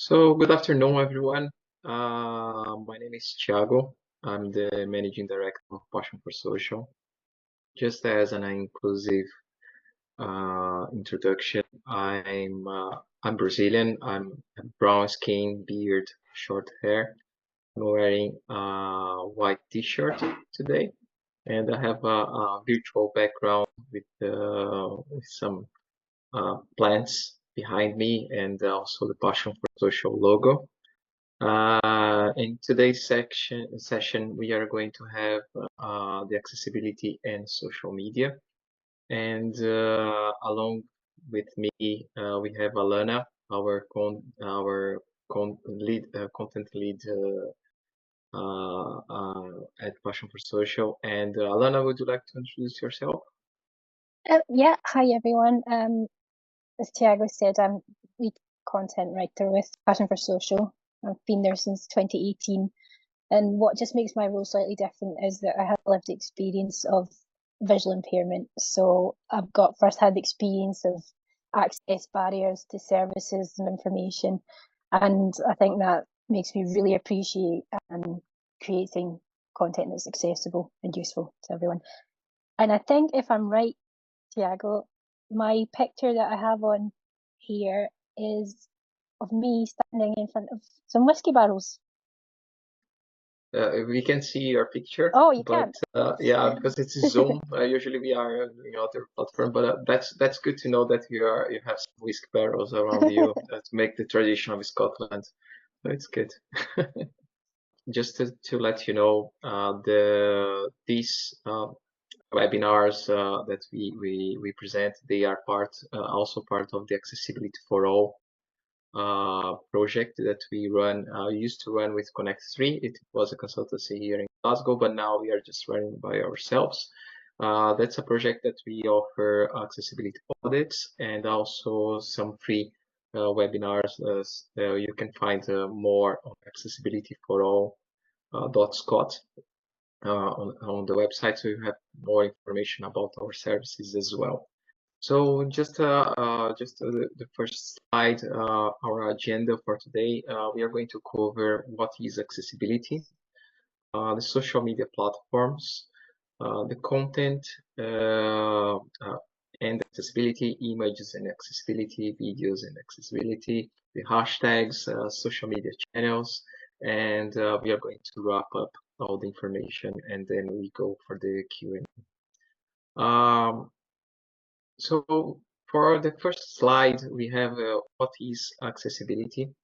So, good afternoon, everyone. My name is Thiago. I'm the managing director of Passion for Social. Just as an inclusive introduction, I'm Brazilian. I'm brown skin, beard, short hair. I'm wearing a white T-shirt today, and I have a virtual background with some plants behind me, and also the Passion for Social logo. In today's session, we are going to have the accessibility and social media. And along with me, we have Alana, our content lead at Passion for Social. And Alana, would you like to introduce yourself? Yeah, hi everyone. As Thiago said, I'm lead content writer with Passion for Social. I've been there since 2018. And what just makes my role slightly different is that I have lived experience of visual impairment. So I've got first-hand experience of access barriers to services and information. And I think that makes me really appreciate creating content that's accessible and useful to everyone. And I think if I'm right, Thiago, my picture that I have on here is of me standing in front of some whiskey barrels. We can see your picture. Oh, you but can't? yeah, because it's Zoom. Usually we are in other platform, but that's good to know that you have some whiskey barrels around you to make the tradition of Scotland. So it's good. Just to let you know, these webinars that we present, they are also part of the Accessibility for All project that we used to run with Connect3. It was a consultancy here in Glasgow, but now we are just running by ourselves. That's a project that we offer accessibility audits and also some free webinars. You can find more on accessibilityforall.scot on the website, so you have more information about our services as well. So just the first slide, our agenda for today, we are going to cover what is accessibility, the social media platforms, the content and accessibility, images and accessibility, videos and accessibility, the hashtags, social media channels, and we are going to wrap up all the information and then we go for the Q&A. So for the first slide, we have what is accessibility.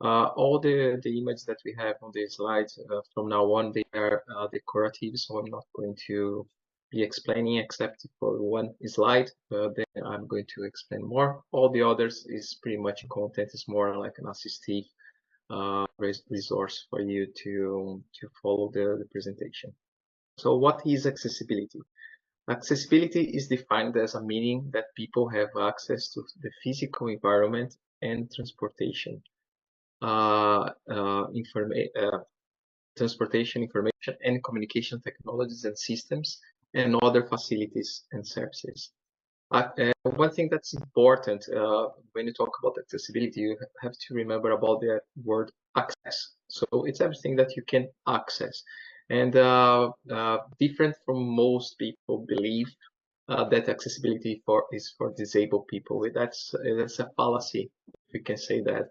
All the images that we have on the slides from now on, they are decorative, so I'm not going to be explaining except for one slide. Then I'm going to explain more. All the others is pretty much content. It's more like an assistive resource for you to follow the presentation. So what is accessibility? Accessibility is defined as a meaning that people have access to the physical environment and transportation, transportation, information, and communication technologies and systems, and other facilities and services. One thing that's important when you talk about accessibility, you have to remember about the word access. So it's everything that you can access. And different from most people believe that accessibility is for disabled people. That's a fallacy, if we can say that.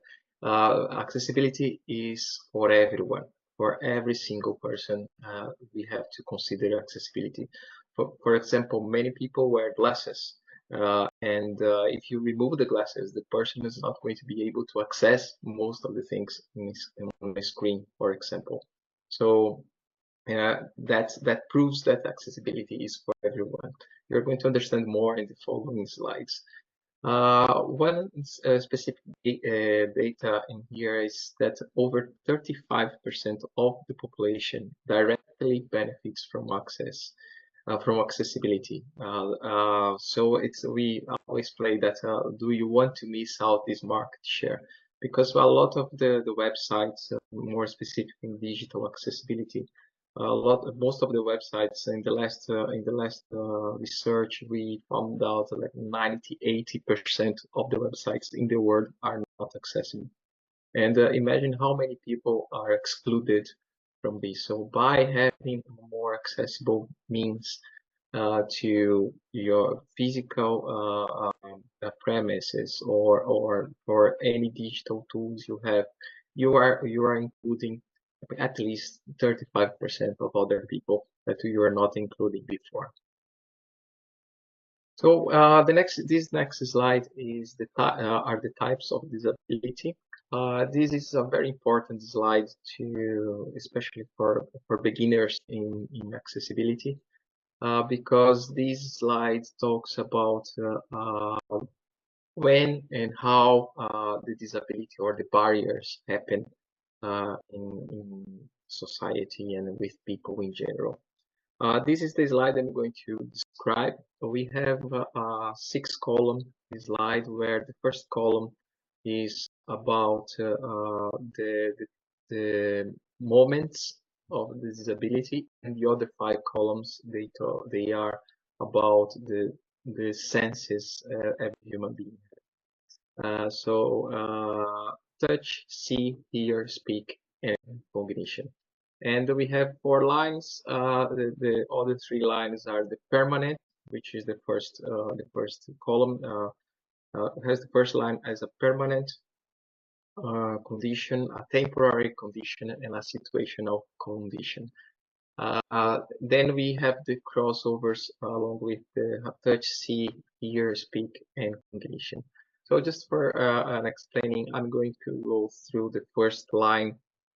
Accessibility is for everyone, for every single person. We have to consider accessibility. For example, many people wear glasses. And if you remove the glasses, the person is not going to be able to access most of the things on the screen, for example. So that proves that accessibility is for everyone. You're going to understand more in the following slides. One specific data in here is that over 35% of the population directly benefits from accessibility. So we always play that, do you want to miss out this market share? Because a lot of the websites, more specific in digital accessibility, most of the websites in the last research, we found out like 80% of the websites in the world are not accessible. And imagine how many people are excluded from this. So by having more accessible means to your physical premises or any digital tools you have, you are including at least 35% of other people that you are not including before. So this next slide is are the types of disability. This is a very important slide especially for beginners in accessibility, because this slide talks about when and how the disability or the barriers happen in society and with people in general. This is the slide I'm going to describe. We have a 6-column slide where the first column is about the moments of the disability, and the other 5 columns they are about the senses every human being. Touch, see, hear, speak, and cognition. And we have 4 lines. The other 3 lines are the permanent, which is the first column. Has the first line as a permanent condition, a temporary condition, and a situational condition. Then we have the crossovers along with the touch, see, hear, speak, and cognition. So just for an explaining, I'm going to go through the first line,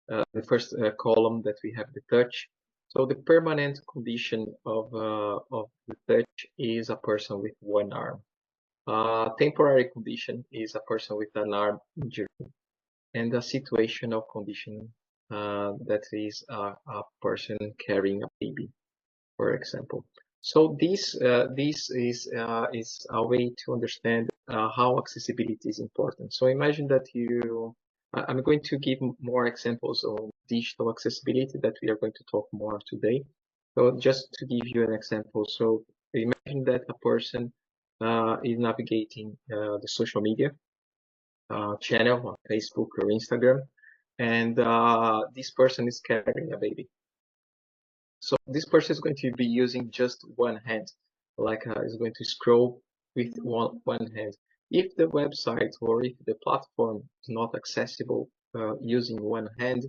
the first column that we have the touch. So the permanent condition of the touch is a person with one arm. Temporary condition is a person with an arm injury, and a situational condition that is a person carrying a baby, for example. So this is a way to understand how accessibility is important. So imagine that I'm going to give more examples of digital accessibility that we are going to talk more today. So just to give you an example, so imagine that a person is navigating the social media channel on Facebook or Instagram, and this person is carrying a baby. So this person is going to be using just one hand, like is going to scroll with one hand. If the website or if the platform is not accessible using one hand,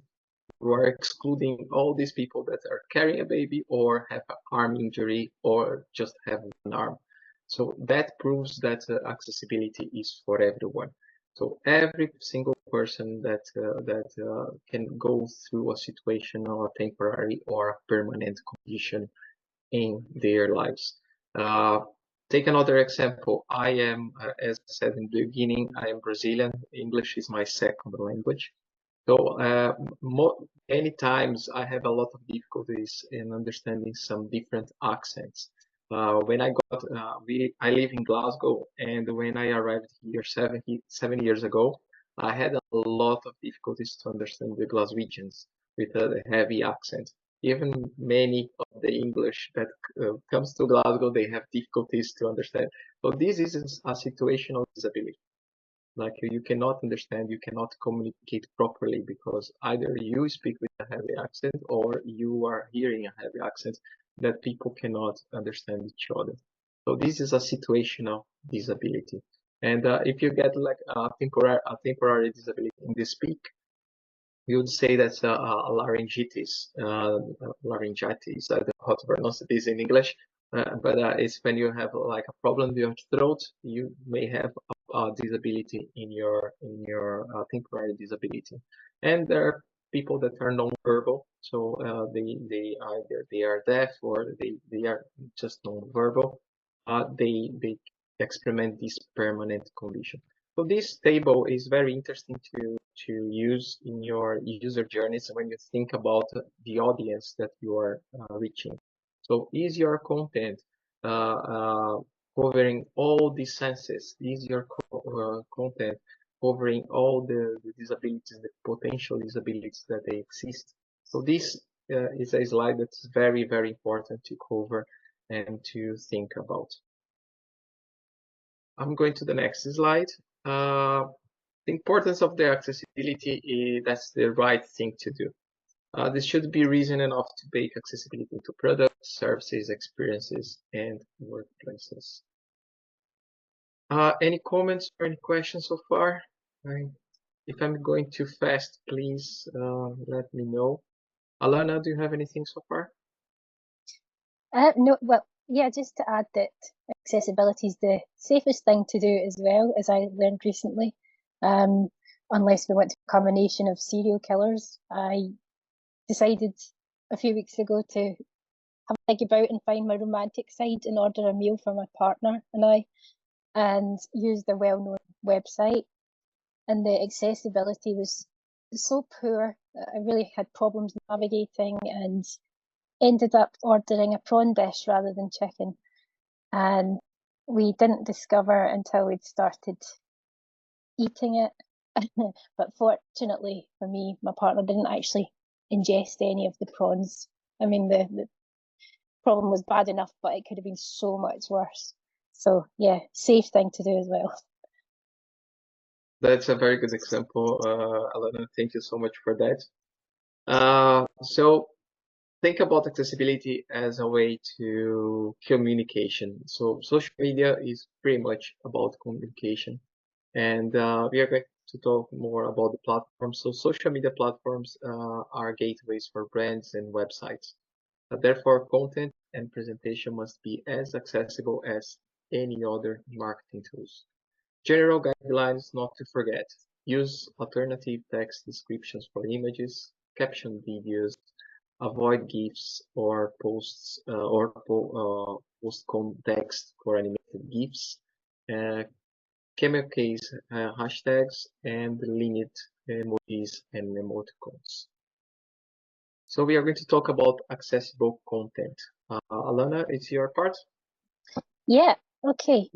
you are excluding all these people that are carrying a baby or have an arm injury or just have one arm. So that proves that accessibility is for everyone. So every single person that can go through a situation or a temporary or a permanent condition in their lives. Take another example. I am, as I said in the beginning, I am Brazilian. English is my second language. So many times I have a lot of difficulties in understanding some different accents. When I I live in Glasgow, and when I arrived here 7 years ago, I had a lot of difficulties to understand the Glaswegians with a heavy accent. Even many of the English that comes to Glasgow, they have difficulties to understand. So this is a situational disability. Like you cannot understand, you cannot communicate properly because either you speak with a heavy accent or you are hearing a heavy accent that people cannot understand each other. So this is a situational disability. And if you get like a temporary disability in the speak, you would say that's a laryngitis. Laryngitis, I don't know how to pronounce this in English, but it's when you have like a problem with your throat, you may have a disability in your temporary disability. And there are people that are non-verbal, so they either they are deaf or they are just non-verbal. They experiment this permanent condition. So this table is very interesting to use in your user journeys when you think about the audience that you are reaching. So is your content covering all the senses? Is your content covering all the disabilities, the potential disabilities that they exist? So this is a slide that's very, very important to cover and to think about. I'm going to the next slide. The importance of the accessibility, that's the right thing to do. This should be reason enough to bake accessibility into products, services, experiences, and workplaces. Any comments or any questions so far? If I'm going too fast, please let me know. Alana, do you have anything so far? No, well, yeah, just to add that accessibility is the safest thing to do as well, as I learned recently. Unless we want to become a nation of serial killers. I decided a few weeks ago to have a think about and find my romantic side and order a meal for my partner and used a well-known website. And the accessibility was so poor that I really had problems navigating and ended up ordering a prawn dish rather than chicken. And we didn't discover until we'd started eating it. But fortunately for me, my partner didn't actually ingest any of the prawns. I mean, the problem was bad enough, but it could have been so much worse. So yeah, safe thing to do as well. That's a very good example, Alana. Thank you so much for that. So think about accessibility as a way to communication. So social media is pretty much about communication. And we are going to talk more about the platforms. So social media platforms are gateways for brands and websites. Therefore, content and presentation must be as accessible as any other marketing tools. General guidelines not to forget. Use alternative text descriptions for images, caption videos, avoid GIFs or post context for animated GIFs, camel case hashtags, and limit emojis and emoticons. So we are going to talk about accessible content. Alana, it's your part. Yeah, okay.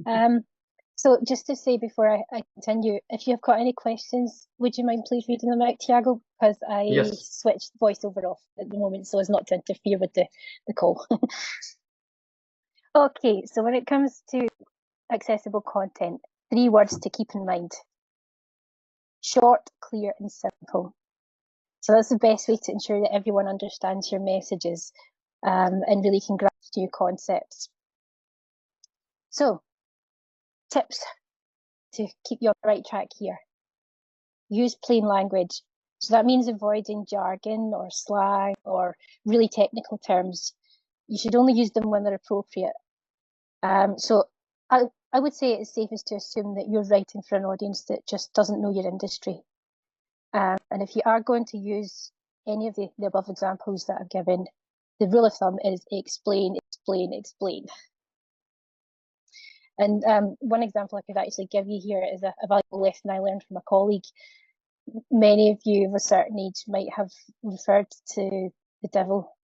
So just to say before I continue, if you've got any questions, would you mind please reading them out, Tiago? Because I Yes. switched voiceover off at the moment so as not to interfere with the call. Okay, so when it comes to accessible content, 3 words to keep in mind. Short, clear, and simple. So that's the best way to ensure that everyone understands your messages and really can grasp new concepts. So, tips to keep you on the right track here. Use plain language. So that means avoiding jargon or slang or really technical terms. You should only use them when they're appropriate. So I would say it's safest to assume that you're writing for an audience that just doesn't know your industry. And if you are going to use any of the above examples that I've given, the rule of thumb is explain, explain, explain. And one example I could actually give you here is a valuable lesson I learned from a colleague. Many of you of a certain age might have referred to the devil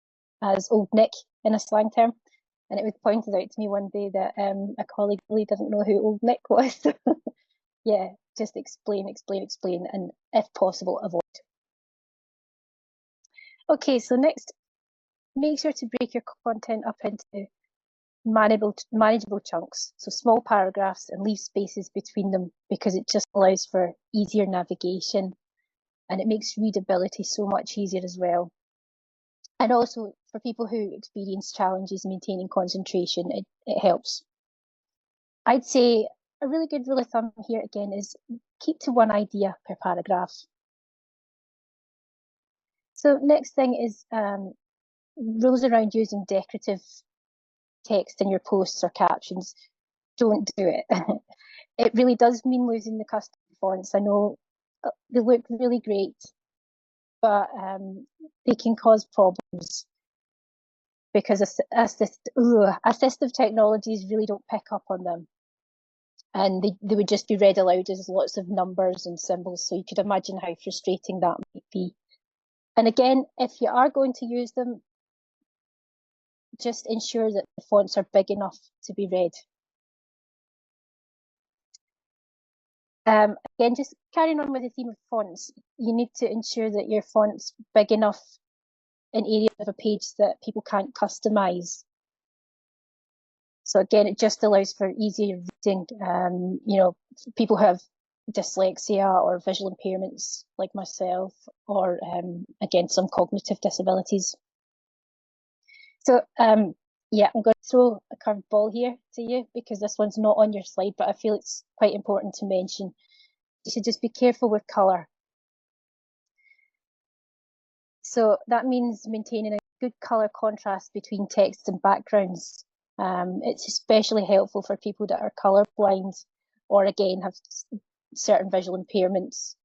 as Old Nick in a slang term. And it was pointed out to me one day that a colleague really doesn't know who Old Nick was. Yeah, just explain, explain, explain, and if possible, avoid. Okay, so next, make sure to break your content up into manageable chunks, so small paragraphs, and leave spaces between them because it just allows for easier navigation and it makes readability so much easier as well. And also for people who experience challenges maintaining concentration, it helps. I'd say a really good rule of thumb here again is keep to one idea per paragraph. So next thing is rules around using decorative text in your posts or captions. Don't do it. It really does mean losing the custom fonts. I know they look really great, but they can cause problems because assistive technologies really don't pick up on them. And they would just be read aloud as lots of numbers and symbols. So you could imagine how frustrating that might be. And again, if you are going to use them, just ensure that the fonts are big enough to be read. Again, just carrying on with the theme of fonts, you need to ensure that your font's big enough in areas of a page that people can't customize. So again, it just allows for easier reading. You know, people who have dyslexia or visual impairments like myself, or again, some cognitive disabilities. So yeah, I'm going to throw a curveball here to you because this one's not on your slide, but I feel it's quite important to mention. You should just be careful with colour. So that means maintaining a good colour contrast between text and backgrounds. It's especially helpful for people that are colour blind or again have certain visual impairments.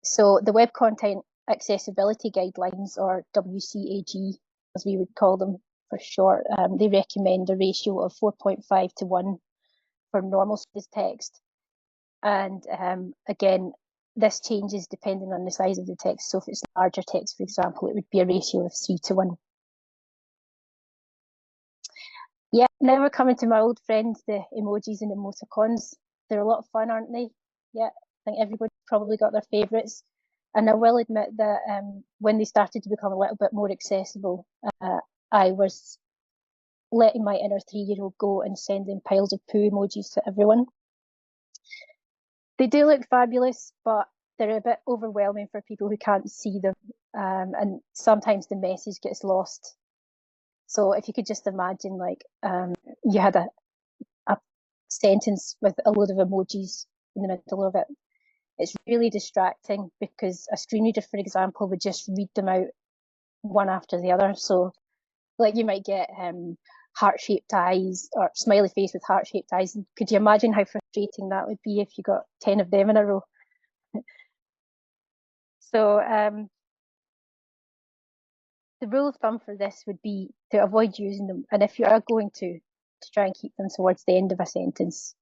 So the Web Content Accessibility Guidelines, or WCAG, as we would call them for short, they recommend a ratio of 4.5 to 1 for normal size text. And again, this changes depending on the size of the text. So if it's larger text, for example, it would be a ratio of 3 to 1. Yeah, now we're coming to my old friends, the emojis and emoticons. They're a lot of fun, aren't they? Yeah, I think everybody's probably got their favourites. And I will admit that when they started to become a little bit more accessible, I was letting my inner 3-year-old go and sending piles of poo emojis to everyone. They do look fabulous, but they're a bit overwhelming for people who can't see them. And sometimes the message gets lost. So if you could just imagine, like, you had a sentence with a load of emojis in the middle of it, it's really distracting because a screen reader, for example, would just read them out one after the other. So, like, you might get heart-shaped eyes or smiley face with heart-shaped eyes. Could you imagine how frustrating that would be if you got 10 of them in a row? So the rule of thumb for this would be to avoid using them, and if you are going to try and keep them towards the end of a sentence.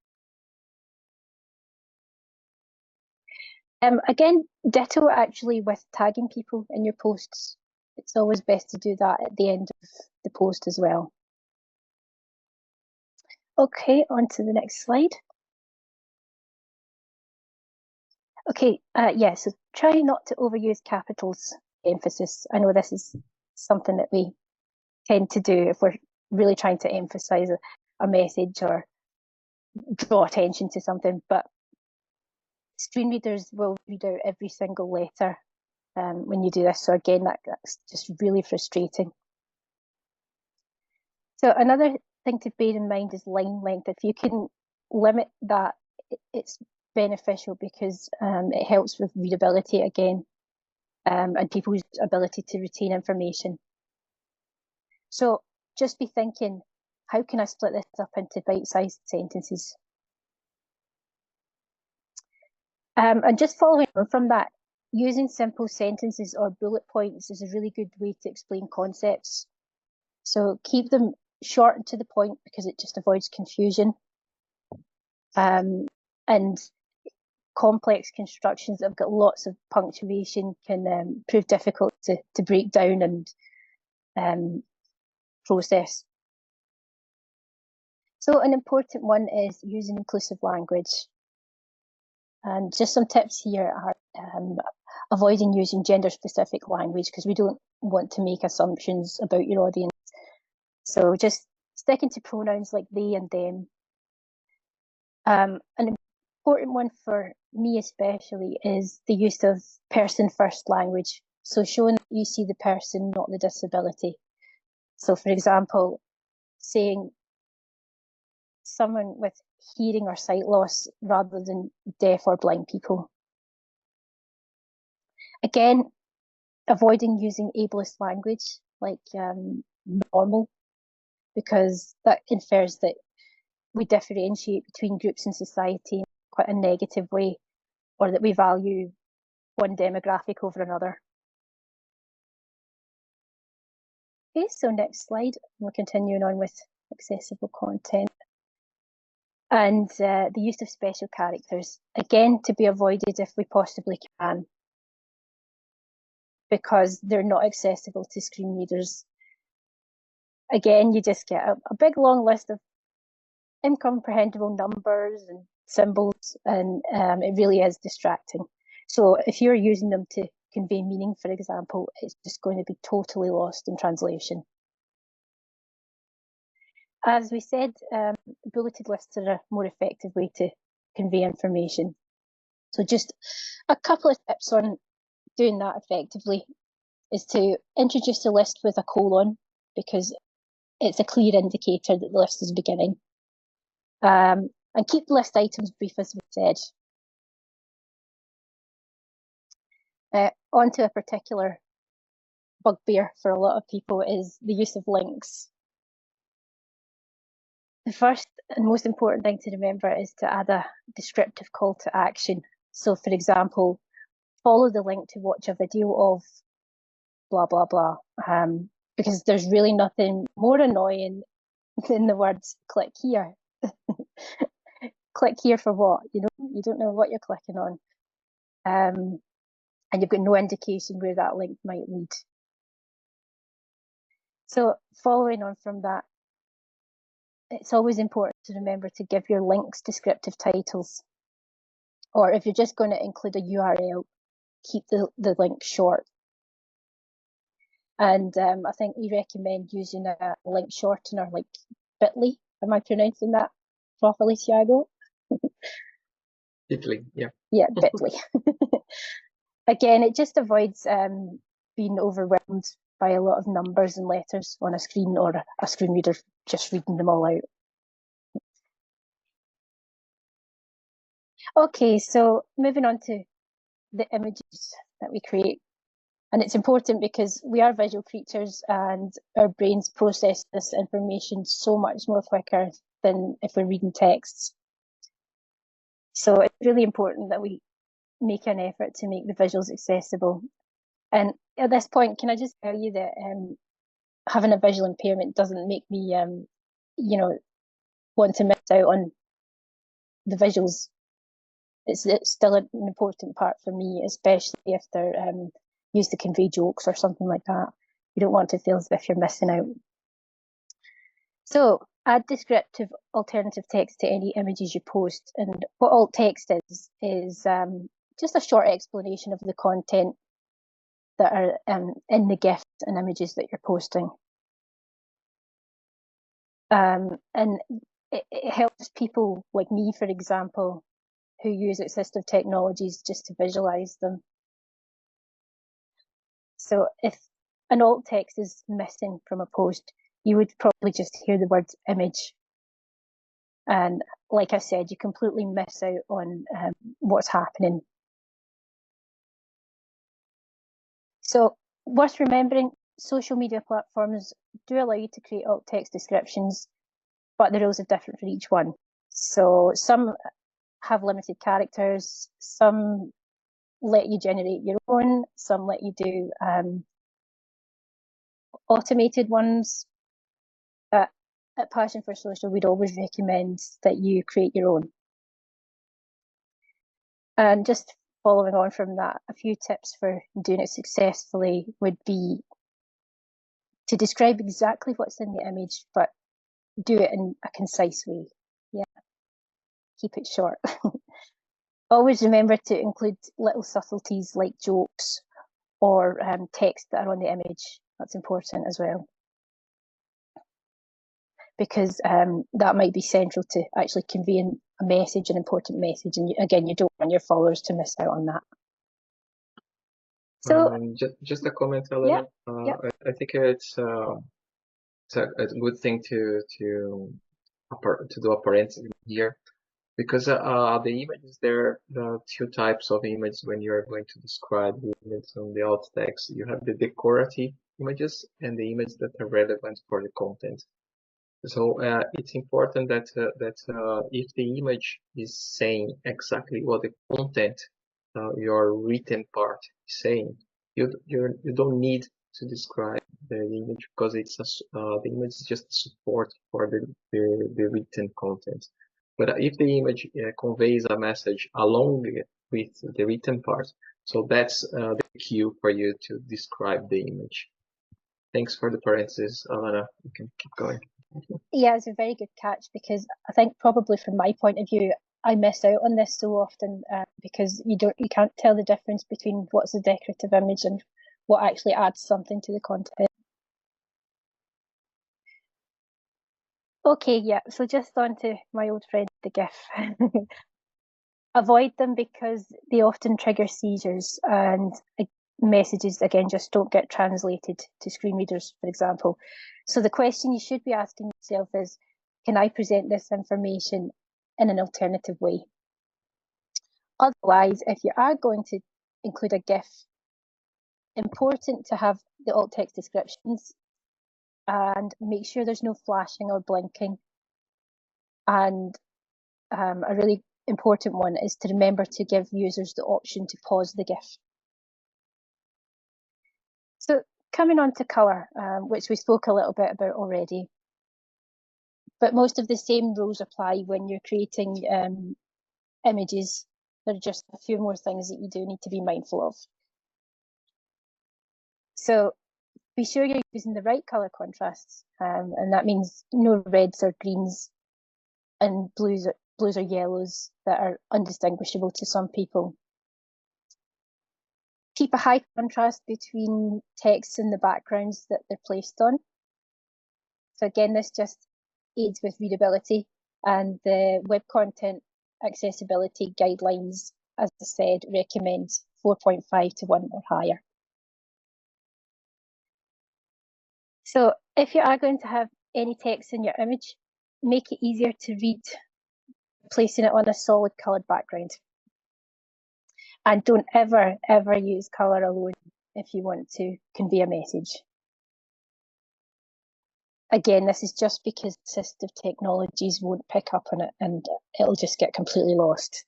Again, ditto actually with tagging people in your posts. It's always best to do that at the end of the post as well. Okay, on to the next slide. Okay, yeah, so try not to overuse capitals emphasis. I know this is something that we tend to do if we're really trying to emphasize a message or draw attention to something, but screen readers will read out every single letter when you do this. So again, that's just really frustrating. So another thing to bear in mind is line length. If you can limit that, it's beneficial because it helps with readability again and people's ability to retain information. So just be thinking, how can I split this up into bite-sized sentences? And just following on from that, using simple sentences or bullet points is a really good way to explain concepts. So keep them short and to the point because it just avoids confusion. And complex constructions that have got lots of punctuation can prove difficult to break down and process. So an important one is using inclusive language. And just some tips here are avoiding using gender-specific language because we don't want to make assumptions about your audience. So just sticking to pronouns like they and them. An important one for me especially is the use of person-first language. So showing that you see the person, not the disability. So for example, saying someone with hearing or sight loss rather than deaf or blind people. Again, avoiding using ableist language like normal, because that infers that we differentiate between groups in society in quite a negative way, or that we value one demographic over another. Okay, so next slide, we're continuing on with accessible content. And the use of special characters, again, to be avoided if we possibly can, because they're not accessible to screen readers. Again, you just get a big long list of incomprehensible numbers and symbols, and it really is distracting. So if you're using them to convey meaning, for example, it's just going to be totally lost in translation. as we said, bulleted lists are a more effective way to convey information. So just a couple of tips on doing that effectively is to introduce the list with a colon, because it's a clear indicator that the list is beginning. And keep the list items brief, as we said. Onto a particular bugbear for a lot of people is the use of links. The first and most important thing to remember is to add a descriptive call to action. So, for example, follow the link to watch a video of blah, blah, blah. Because there's really nothing more annoying than the words click here. Click here for what? You don't know what you're clicking on. And you've got no indication where that link might lead. So following on from that, it's always important to remember to give your links descriptive titles. Or if you're just going to include a URL, keep the link short. And I think we recommend using a link shortener like bit.ly. Am I pronouncing that properly, Tiago? Bit.ly, yeah. Yeah, bit.ly. Again, it just avoids being overwhelmed by a lot of numbers and letters on a screen, or a screen reader just reading them all out. Okay, so moving on to the images that we create. And it's important because we are visual creatures and our brains process this information so much more quicker than if we're reading texts. So it's really important that we make an effort to make the visuals accessible. And at this point, can I just tell you that having a visual impairment doesn't make me, want to miss out on the visuals. It's still an important part for me, especially if they're used to convey jokes or something like that. You don't want to feel as if you're missing out. So add descriptive alternative text to any images you post. And what alt text is just a short explanation of the content that are in the GIFs and images that you're posting. And it helps people like me, for example, who use assistive technologies just to visualize them. So if an alt text is missing from a post, you would probably just hear the word image. And like I said, you completely miss out on what's happening. So worth remembering, social media platforms do allow you to create alt text descriptions, but the rules are different for each one. So some have limited characters, some let you generate your own, some let you do automated ones. At Passion for Social, we'd always recommend that you create your own. And just following on from that, a few tips for doing it successfully would be to describe exactly what's in the image, but do it in a concise way. Yeah, keep it short. Always remember to include little subtleties like jokes or text that are on the image. That's important as well, because that might be central to actually conveying a message, an important message. And again, you don't want your followers to miss out on that. So just a comment, Elena. Yeah. I think it's a good thing to do a parenthesis here, because the images, there are the two types of images when you're going to describe the image on the alt text. You have the decorative images and the images that are relevant for the content. So it's important that if the image is saying exactly what the content, your written part is saying, you don't need to describe the image, because it's the image is just support for the written content. But if the image conveys a message along with the written part, so that's the cue for you to describe the image. Thanks for the parentheses, Alana. You can keep going. Yeah, it's a very good catch, because I think probably from my point of view, I miss out on this so often because you can't tell the difference between what's a decorative image and what actually adds something to the content. Okay, yeah, so just on to my old friend, the GIF. Avoid them because they often trigger seizures and messages, again, just don't get translated to screen readers, for example. So the question you should be asking yourself is, can I present this information in an alternative way? Otherwise, if you are going to include a GIF, important to have the alt text descriptions and make sure there's no flashing or blinking. And a really important one is to remember to give users the option to pause the GIF. So coming on to colour, which we spoke a little bit about already, but most of the same rules apply when you're creating images. There are just a few more things that you do need to be mindful of. So be sure you're using the right colour contrasts, and that means no reds or greens and blues or yellows that are undistinguishable to some people. Keep a high contrast between text and the backgrounds that they're placed on. So again, this just aids with readability, and the Web Content Accessibility Guidelines, as I said, recommend 4.5 to 1 or higher. So if you are going to have any text in your image, make it easier to read, placing it on a solid coloured background. And don't ever, ever use colour alone if you want to convey a message. Again, this is just because assistive technologies won't pick up on it and it'll just get completely lost.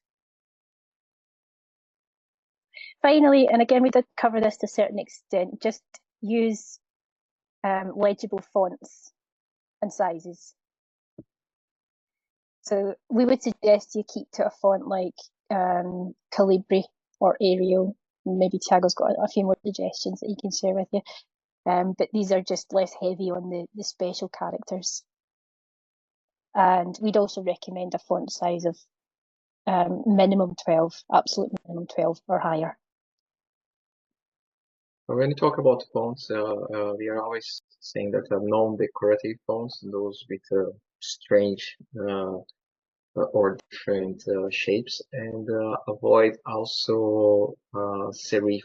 Finally, and again, we did cover this to a certain extent, just use legible fonts and sizes. So we would suggest you keep to a font like Calibri or Arial. Maybe Tiago's got a few more suggestions that he can share with you. But these are just less heavy on the special characters. And we'd also recommend a font size of minimum 12, absolute minimum 12 or higher. When you talk about fonts, we are always saying that non-decorative fonts, those with strange or different shapes, and avoid also serif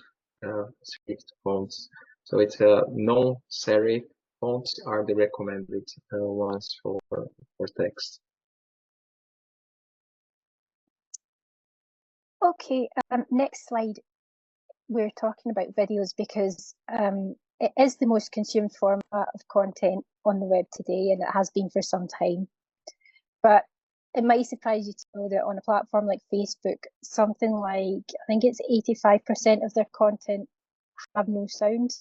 fonts. So it's non-serif fonts are the recommended ones for text. Okay, next slide. We're talking about videos because it is the most consumed format of content on the web today, and it has been for some time. But it might surprise you to know that on a platform like Facebook, something like, I think it's 85% of their content have no sound,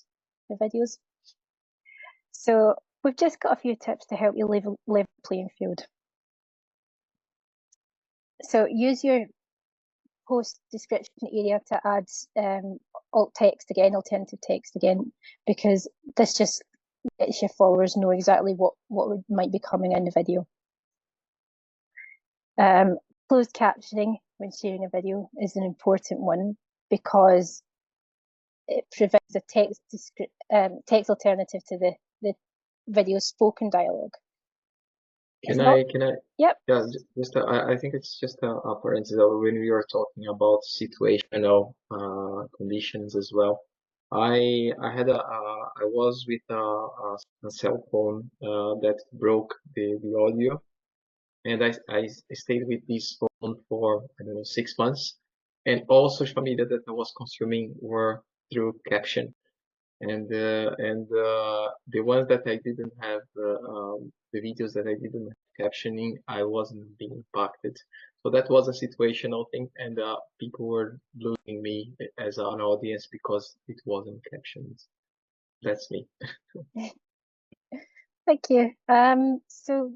the videos. So we've just got a few tips to help you level the playing field. So use your post description area to add alt text again, alternative text again, because this just lets your followers know exactly what might be coming in the video. Closed captioning when sharing a video is an important one because it provides a text alternative to the video spoken dialogue. Can I? Yep. Yeah, just I think it's just a parenthesis when we are talking about situational conditions as well. I was with a cell phone that broke the audio, and I stayed with this phone for, I don't know, 6 months, and all social media that I was consuming were through caption, and the ones that I didn't have the videos that I didn't have captioning, I wasn't being impacted. So that was a situational thing, and people were losing me as an audience because it wasn't captioned. That's me. Thank you. So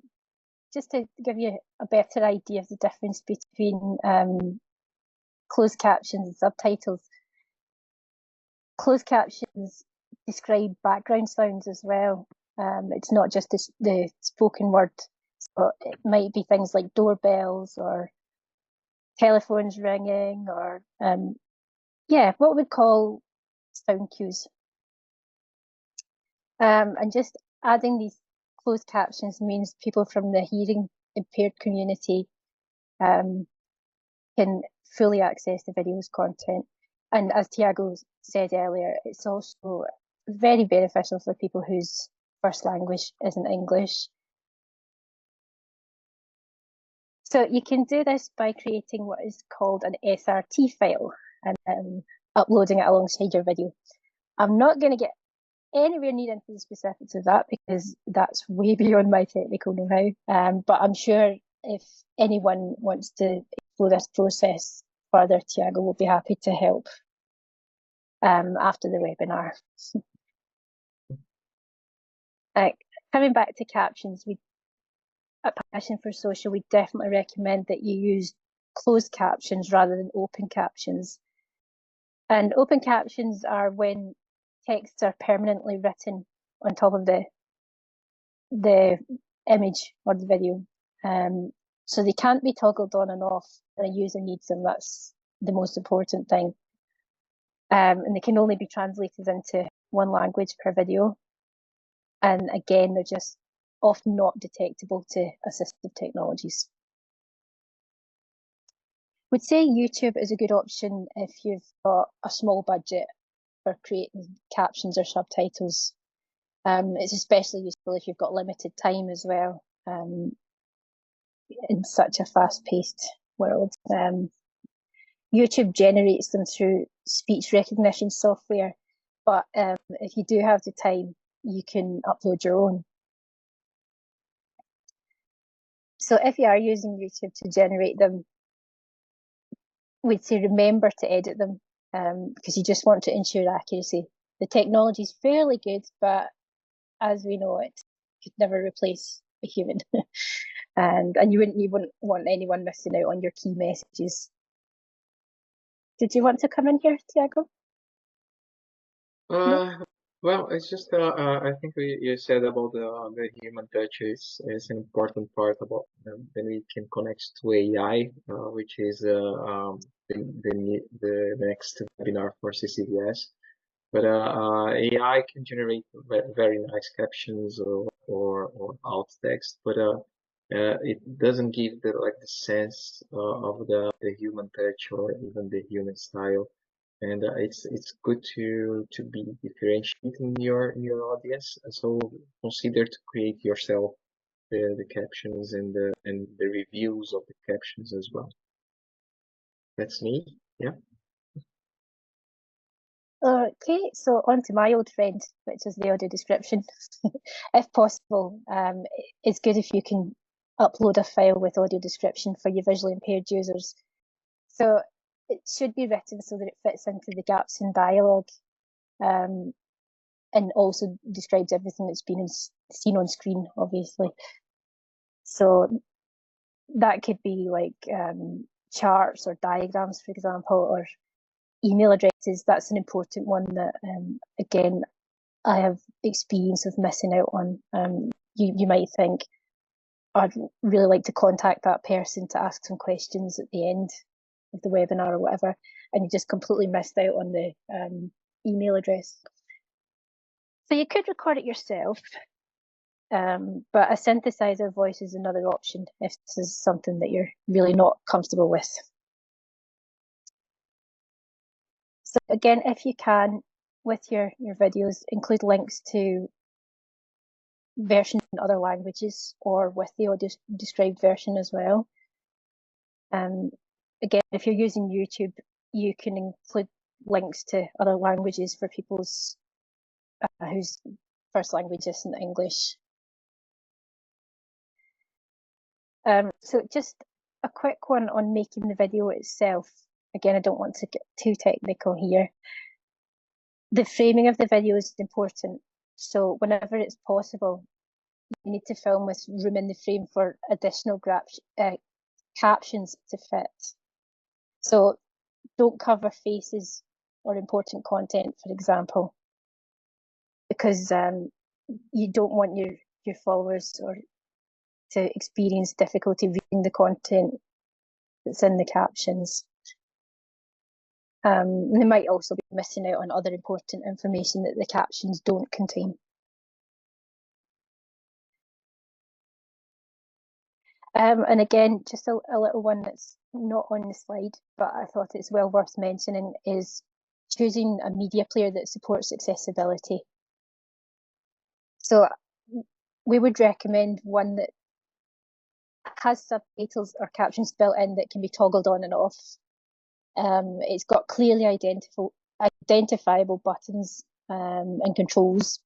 just to give you a better idea of the difference between closed captions and subtitles, closed captions describe background sounds as well. It's not just the spoken word. So it might be things like doorbells or telephones ringing or, what we'd call sound cues. And just adding these closed captions means people from the hearing impaired community can fully access the video's content. And as Tiago said earlier, it's also very beneficial for people whose first language isn't English. So you can do this by creating what is called an SRT file and uploading it alongside your video. I'm not going to get anywhere near into the specifics of that because that's way beyond my technical know-how. But I'm sure if anyone wants to explore this process further, Tiago will be happy to help after the webinar. Coming back to captions, at Passion for Social, we definitely recommend that you use closed captions rather than open captions. And open captions are when texts are permanently written on top of the image or the video. So they can't be toggled on and off when a user needs them. That's the most important thing. And they can only be translated into one language per video. And again, they're just often not detectable to assistive technologies. Would say YouTube is a good option if you've got a small budget for creating captions or subtitles. It's especially useful if you've got limited time as well, in such a fast-paced world. YouTube generates them through speech recognition software, but if you do have the time, you can upload your own. So if you are using YouTube to generate them, we'd say remember to edit them because you just want to ensure accuracy. The technology is fairly good, but as we know, it could never replace a human. and you wouldn't want anyone missing out on your key messages. Did you want to come in here, Tiago? Well, it's just I think you said about the human touch is an important part about when we can connect to AI, which is the next webinar for CCDS. But AI can generate very nice captions or alt text, but it doesn't give the sense of the human touch or even the human style. And it's good to be differentiating your audience. So consider to create yourself the captions and the reviews of the captions as well. That's me. Yeah. Okay, so on to my old friend, which is the audio description. If possible, it's good if you can upload a file with audio description for your visually impaired users. So it should be written so that it fits into the gaps in dialogue, and also describes everything that's been seen on screen, obviously. So that could be like charts or diagrams, for example, or email addresses. That's an important one that, again, I have experience of missing out on. You might think, I'd really like to contact that person to ask some questions at the end of the webinar or whatever, and you just completely missed out on the email address. So you could record it yourself, but a synthesizer voice is another option if this is something that you're really not comfortable with. So again, if you can, with your videos, include links to versions in other languages or with the audio described version as well. Again, if you're using YouTube, you can include links to other languages for people's whose first language isn't English. So just a quick one on making the video itself. Again, I don't want to get too technical here. The framing of the video is important. So whenever it's possible, you need to film with room in the frame for additional captions to fit. So don't cover faces or important content, for example, because you don't want your followers to experience difficulty reading the content that's in the captions. They might also be missing out on other important information that the captions don't contain. And again, just a little one that's not on the slide, but I thought it's well worth mentioning, is choosing a media player that supports accessibility. So we would recommend one that has subtitles or captions built in that can be toggled on and off. It's got clearly identifiable buttons and controls.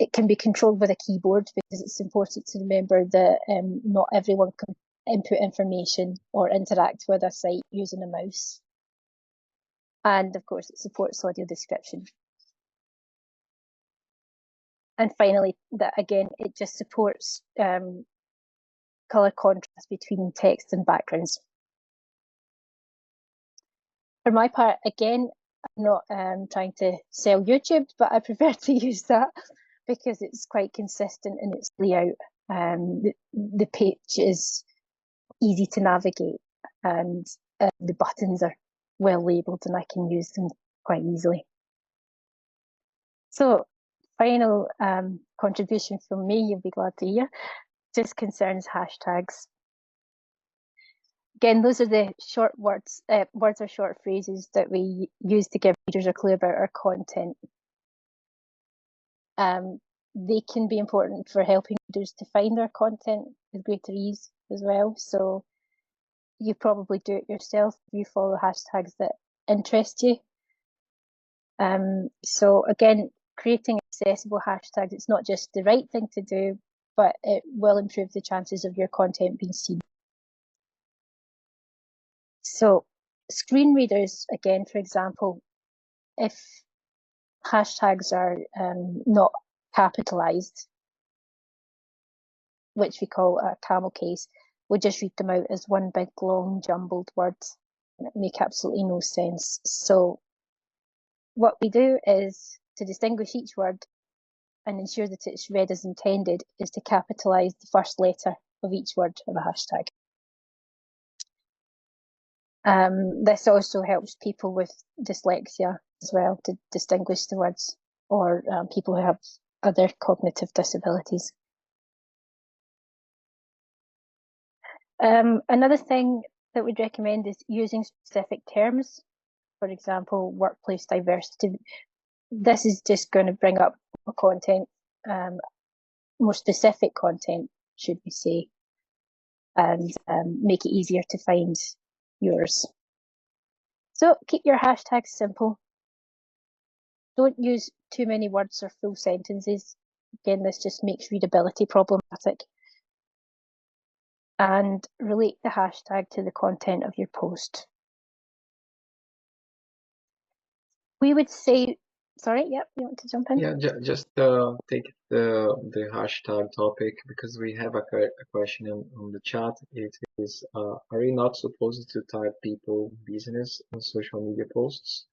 It can be controlled with a keyboard, because it's important to remember that not everyone can input information or interact with a site using a mouse. And of course, it supports audio description. And finally, that again, it just supports color contrast between text and backgrounds. For my part, again, I'm not trying to sell YouTube, but I prefer to use that because it's quite consistent in its layout. The page is easy to navigate, and the buttons are well labeled, and I can use them quite easily. So, final contribution from me, you'll be glad to hear, just concerns hashtags. Again, those are the short words or short phrases that we use to give readers a clue about our content. They can be important for helping readers to find our content with greater ease as well. So you probably do it yourself if you follow hashtags that interest you. So again, creating accessible hashtags, it's not just the right thing to do, but it will improve the chances of your content being seen. So screen readers, again, for example, if hashtags are not capitalized, which we call a camel case, we'll just read them out as one big long jumbled word. It make absolutely no sense. So what we do is, to distinguish each word and ensure that it's read as intended, is to capitalise the first letter of each word of a hashtag. This also helps people with dyslexia as well to distinguish the words, or people who have other cognitive disabilities. Another thing that we'd recommend is using specific terms. For example, workplace diversity. This is just going to bring up more content, more specific content, should we say, and make it easier to find yours. So keep your hashtags simple. Don't use too many words or full sentences. Again, this just makes readability problematic. And relate the hashtag to the content of your post. We would say, sorry, yep, you want to jump in? Yeah, just take the hashtag topic, because we have a question on the chat. It is, are we not supposed to tag people, business, on social media posts?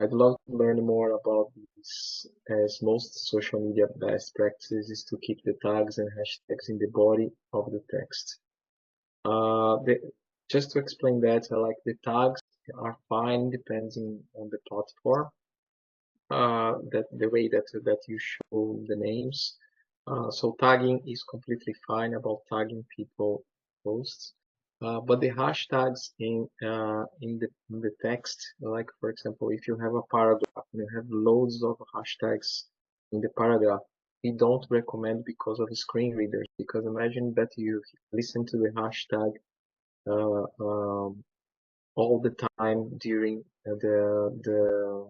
I'd love to learn more about this, as most social media best practices is to keep the tags and hashtags in the body of the text. Just to explain that, like the tags are fine depending on the platform. That the way that you show the names. So tagging is completely fine about tagging people posts. But the hashtags in the text, like for example, if you have a paragraph and you have loads of hashtags in the paragraph, we don't recommend because of screen readers. Because imagine that you listen to the hashtag all the time during the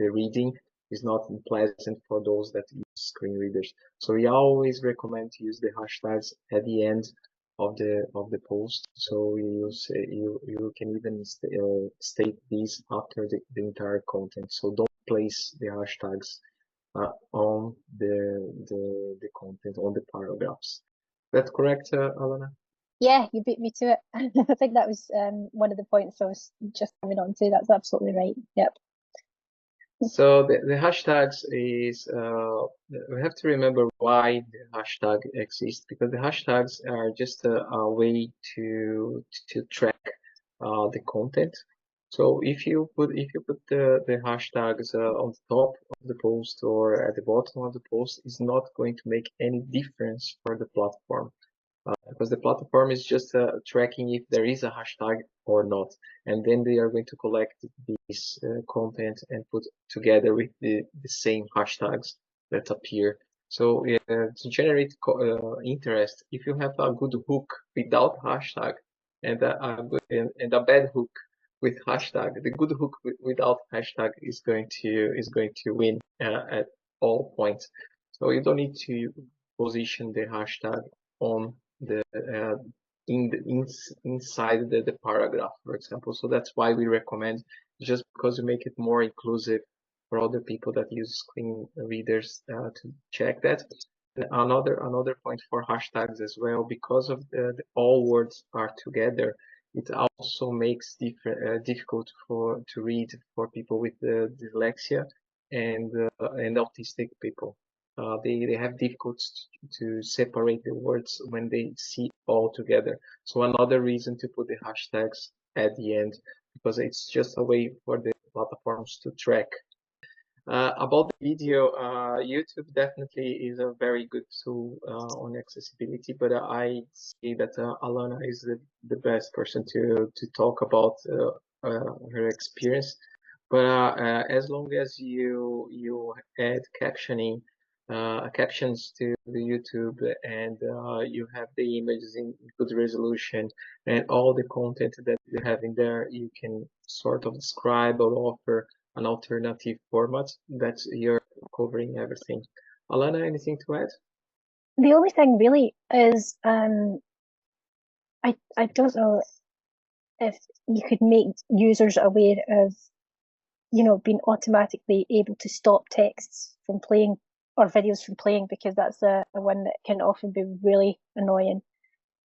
reading is not pleasant for those that use screen readers. So we always recommend to use the hashtags at the end of the post. So you can even state these after the entire content. So don't place the hashtags on the content, on the paragraphs. That correct, Alana? Yeah, you beat me to it. I think that was one of the points I was just coming on to. That's absolutely right. Yep. So the hashtags is, we have to remember why the hashtag exists, because the hashtags are just a way to track the content. So if you put the hashtags on the top of the post or at the bottom of the post, it's not going to make any difference for the platform. because the platform is just tracking if there is a hashtag or not, and then they are going to collect this content and put together with the same hashtags that appear. So to generate interest, if you have a good hook without hashtag and a bad hook with hashtag, the good hook without hashtag is going to win at all points. So you don't need to position the hashtag on the inside the paragraph, for example. So that's why we recommend, just because we make it more inclusive for other people that use screen readers to check that. And another point for hashtags as well, because of the all words are together, it also makes difficult to read for people with dyslexia and autistic people. They have difficulty to separate the words when they see all together. So another reason to put the hashtags at the end, because it's just a way for the platforms to track. About the video, YouTube definitely is a very good tool on accessibility, but I see that Alana is the best person to talk about her experience. But as long as you add captions to the YouTube, and you have the images in good resolution and all the content that you have in there, you can sort of describe or offer an alternative format that you're covering everything. Alana, anything to add? The only thing really is I don't know if you could make users aware of, being automatically able to stop texts from playing or videos from playing, because that's a one that can often be really annoying.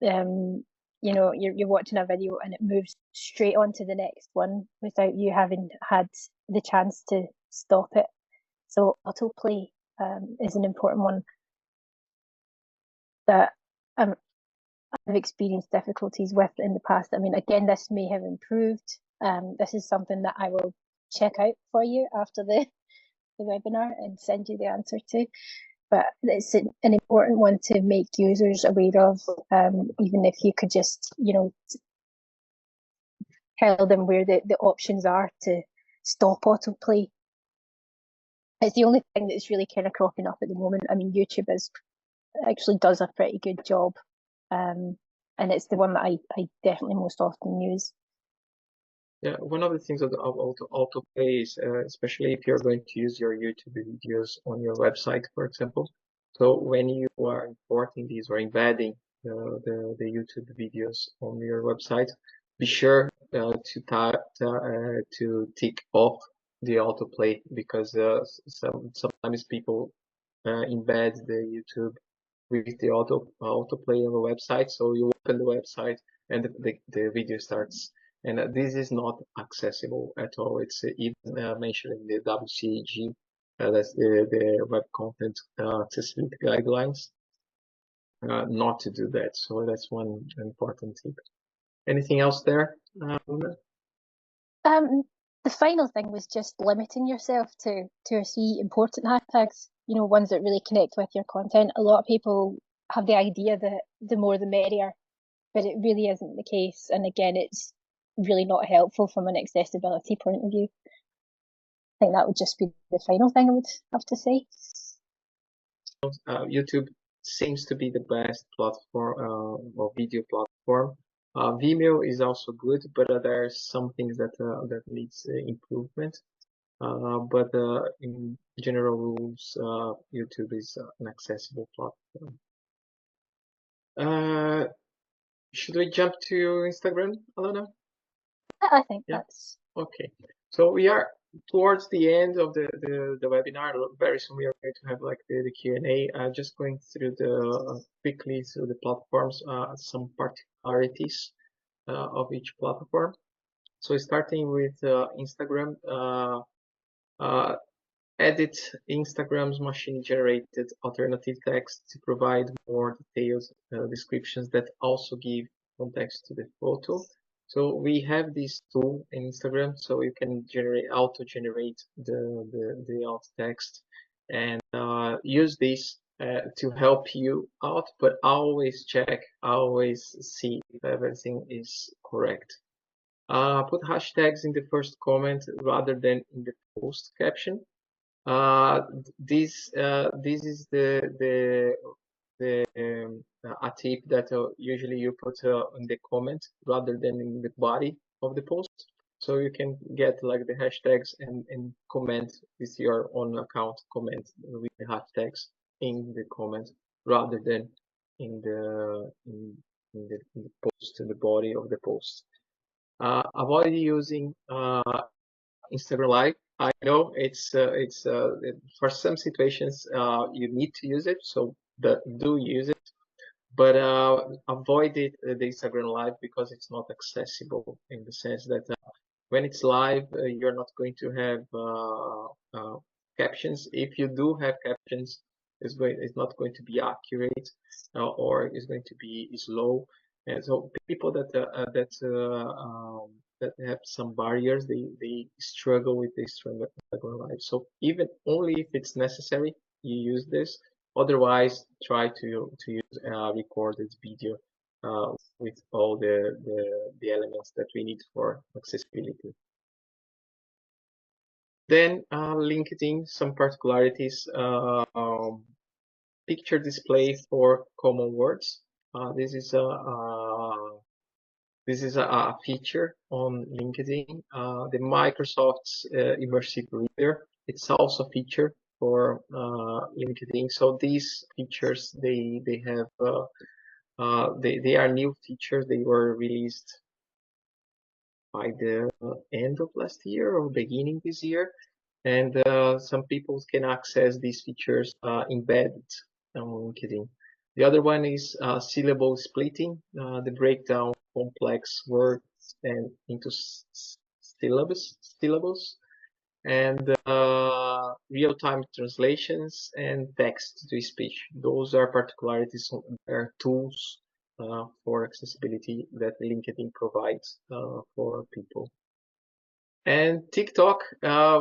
You're watching a video and it moves straight on to the next one without you having had the chance to stop it. So autoplay is an important one that I've experienced difficulties with in the past. I mean, again, this may have improved. This is something that I will check out for you after the webinar and send you the answer to. But it's an important one to make users aware of, even if you could just, tell them where the options are to stop autoplay. It's the only thing that's really kind of cropping up at the moment. I mean, YouTube actually does a pretty good job, and it's the one that I definitely most often use. Yeah, one of the things of autoplay is, especially if you're going to use your YouTube videos on your website, for example. So when you are importing these or embedding the YouTube videos on your website, be sure to tick off the autoplay, because sometimes people embed the YouTube with the autoplay on the website. So you open the website and the video starts. And this is not accessible at all. It's even mentioned in the WCAG, that's the Web Content Accessibility Guidelines, not to do that. So that's one important tip. Anything else there? The final thing was just limiting yourself to 2 or 3 important hashtags, ones that really connect with your content. A lot of people have the idea that the more the merrier, but it really isn't the case. And again, it's really not helpful from an accessibility point of view. I think that would just be the final thing I would have to say. YouTube seems to be the best platform or video platform. Vimeo is also good, but there are some things that needs improvement. But in general rules, YouTube is an accessible platform. Should we jump to Instagram, Alana? I think that's okay. So we are towards the end of the webinar. Very soon we are going to have like the Q&A. Just going through quickly through the platforms, some particularities of each platform. So starting with Instagram, edit Instagram's machine-generated alternative text to provide more detailed descriptions that also give context to the photo. So we have this tool in Instagram, so you can auto-generate the alt text and use this to help you out, but always check, always see if everything is correct. Put hashtags in the first comment rather than in the post caption. This is a tip that usually you put in the comment rather than in the body of the post, so you can get like the hashtags and comment with your own account, comment with the hashtags in the comment rather than in the post, in the body of the post. Avoid using Instagram Live. I know it's for some situations you need to use it, so do use it, but avoid it the Instagram Live because it's not accessible in the sense that when it's live, you're not going to have captions. If you do have captions, it's not going to be accurate, or it's going to be slow. And so people that have some barriers, they struggle with this Instagram Live. So even only if it's necessary, you use this. Otherwise, try to use a recorded video with all the elements that we need for accessibility. Then LinkedIn, some particularities. Picture display for common words. This is a feature on LinkedIn. The Microsoft's immersive reader, it's also a feature for LinkedIn. So these features, they are new features. They were released by the end of last year or beginning this year, and some people can access these features embedded on LinkedIn. The other one is syllable splitting, the breakdown of complex words and into syllables, and real-time translations and text-to-speech. Those are particularities, are tools for accessibility that LinkedIn provides for people. And TikTok,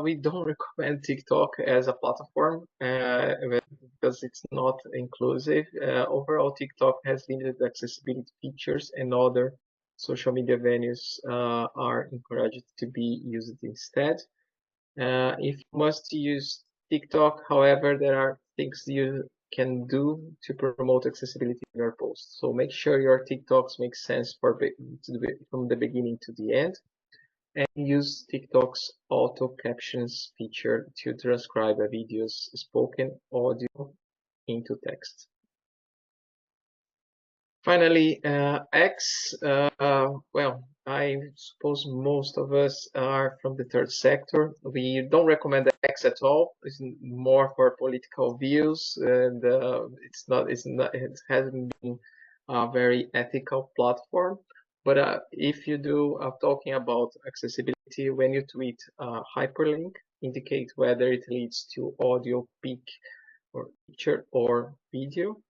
we don't recommend TikTok as a platform because it's not inclusive. Overall, TikTok has limited accessibility features, and other social media venues are encouraged to be used instead. If you must use TikTok, however, there are things you can do to promote accessibility in your posts. So make sure your TikToks make sense from the beginning to the end, and use TikTok's auto captions feature to transcribe a video's spoken audio into text. Finally, X. Well, I suppose most of us are from the third sector. We don't recommend X at all. It's more for political views, and it hasn't been a very ethical platform. But if you do talking about accessibility, when you tweet hyperlink, indicate whether it leads to audio, pic, or picture, or video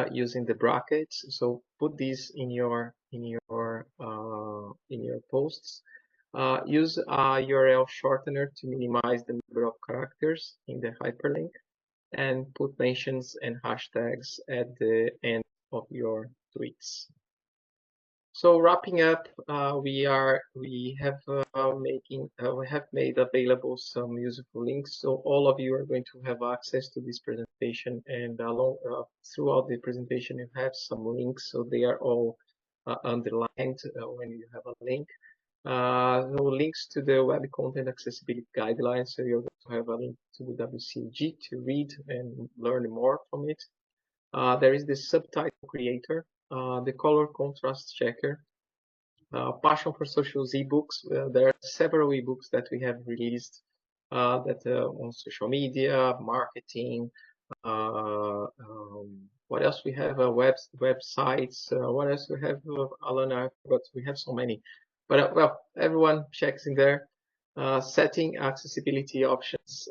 using the brackets. So put these in your posts. Use a URL shortener to minimize the number of characters in the hyperlink, and put mentions and hashtags at the end of your tweets. So wrapping up, we have made available some useful links. So all of you are going to have access to this presentation, and throughout the presentation you have some links. So they are all underlined when you have a link. No links to the Web Content Accessibility Guidelines. So you're going to have a link to the WCAG to read and learn more from it. There is the subtitle creator, the color contrast checker, Passion for Social's ebooks. There are several ebooks that we have released that on social media, marketing. What else we have? Websites. What else we have? Alana, I forgot. We have so many. But well, everyone checks in there. Setting accessibility options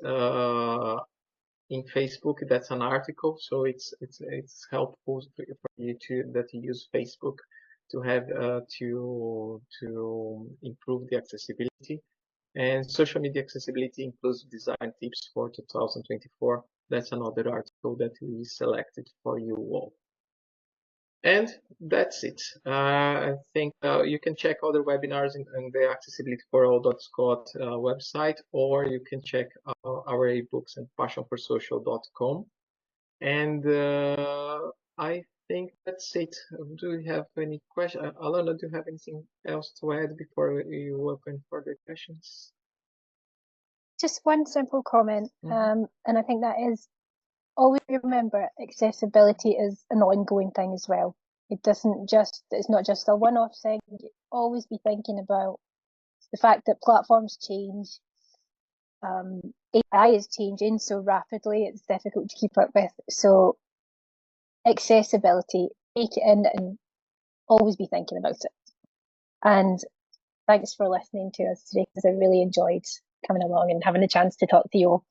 in Facebook. That's an article, so it's helpful for you that you use Facebook to have to improve the accessibility. And social media accessibility includes design tips for 2024. That's another article that we selected for you all. And that's it. I think you can check other webinars in the accessibilityforall.scot website, or you can check our ebooks and passionforsocial.com. And I think that's it. Do you have any questions? Alana, do you have anything else to add before you open for the questions? Just one simple comment, and I think that is, always remember accessibility is an ongoing thing as well. It's not just a one-off thing. You always be thinking about the fact that platforms change. AI is changing so rapidly, it's difficult to keep up with. So accessibility, take it in and always be thinking about it. And thanks for listening to us today, because I really enjoyed coming along and having the chance to talk to you all.